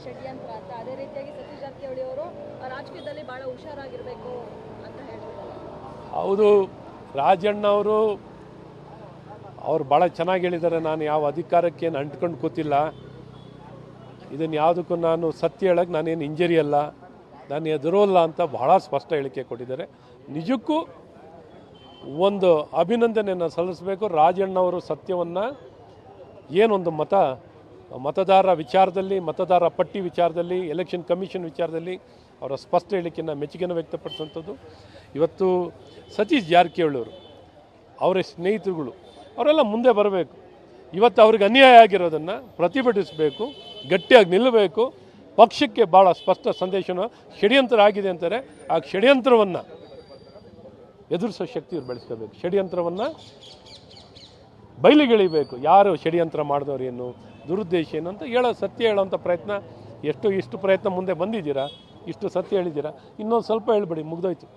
ಷಡ್ಯಂತ್ರ ಅಂತ. ಅದೇ ರೀತಿಯಾಗಿ ಸತೀಶ್ ಜಾರಕಿಹೊಳಿ ಅವರು ರಾಜಕೀಯದಲ್ಲಿ ಬಹಳ ಹುಷಾರಾಗಿರ್ಬೇಕು ಅಂತ ಹೇಳ್ತಾರೆ. ಹೌದು, ರಾಜಣ್ಣ ಅವ್ರು ಭಾಳ ಚೆನ್ನಾಗಿ ಹೇಳಿದ್ದಾರೆ. ನಾನು ಯಾವ ಅಧಿಕಾರಕ್ಕೆ ಅಂಟ್ಕೊಂಡು ಕೂತಿಲ್ಲ, ಇದನ್ನು ಯಾವುದಕ್ಕೂ ನಾನು ಸತ್ಯ ಹೇಳೋಕ್ಕೆ ನಾನೇನು ಇಂಜರಿ ಅಲ್ಲ, ನಾನು ಎದುರೋಲ್ಲ ಅಂತ ಬಹಳ ಸ್ಪಷ್ಟ ಹೇಳಿಕೆ ಕೊಟ್ಟಿದ್ದಾರೆ. ನಿಜಕ್ಕೂ ಒಂದು ಅಭಿನಂದನೆಯನ್ನು ಸಲ್ಲಿಸಬೇಕು. ರಾಜಣ್ಣವರು ಸತ್ಯವನ್ನು ಏನೊಂದು ಮತದಾರ ವಿಚಾರದಲ್ಲಿ, ಮತದಾರ ಪಟ್ಟಿ ವಿಚಾರದಲ್ಲಿ, ಎಲೆಕ್ಷನ್ ಕಮಿಷನ್ ವಿಚಾರದಲ್ಲಿ ಅವರ ಸ್ಪಷ್ಟ ಹೇಳಿಕೆಯನ್ನು ಮೆಚ್ಚುಗೆಯನ್ನು ವ್ಯಕ್ತಪಡಿಸುವಂಥದ್ದು. ಇವತ್ತು ಸತೀಶ್ ಜಾರಕಿಹೊಳಿ ಅವರ ಸ್ನೇಹಿತರುಗಳು ಅವರೆಲ್ಲ ಮುಂದೆ ಬರಬೇಕು. ಇವತ್ತು ಅವ್ರಿಗೆ ಅನ್ಯಾಯ ಆಗಿರೋದನ್ನು ಪ್ರತಿಭಟಿಸಬೇಕು, ಗಟ್ಟಿಯಾಗಿ ನಿಲ್ಲಬೇಕು. ಪಕ್ಷಕ್ಕೆ ಭಾಳ ಸ್ಪಷ್ಟ ಸಂದೇಶನ ಷಡ್ಯಂತ್ರ ಆಗಿದೆ ಅಂತಾರೆ. ಆ ಷಡ್ಯಂತ್ರವನ್ನು ಎದುರಿಸೋ ಶಕ್ತಿ ಇವ್ರು ಬೆಳೆಸ್ಕೋಬೇಕು. ಷಡ್ಯಂತ್ರವನ್ನು ಬಯಲಿಗೆಳಿಬೇಕು. ಯಾರು ಷಡ್ಯಂತ್ರ ಮಾಡಿದವ್ರು ಏನು, ದುರುದ್ದೇಶ ಏನು ಅಂತ ಸತ್ಯ ಹೇಳೋವಂಥ ಪ್ರಯತ್ನ ಇಷ್ಟು ಪ್ರಯತ್ನ ಮುಂದೆ ಬಂದಿದ್ದೀರಾ, ಇಷ್ಟು ಸತ್ಯ ಹೇಳಿದ್ದೀರಾ, ಇನ್ನೊಂದು ಸ್ವಲ್ಪ ಹೇಳ್ಬೇಡಿ, ಮುಗ್ದೋಯ್ತು.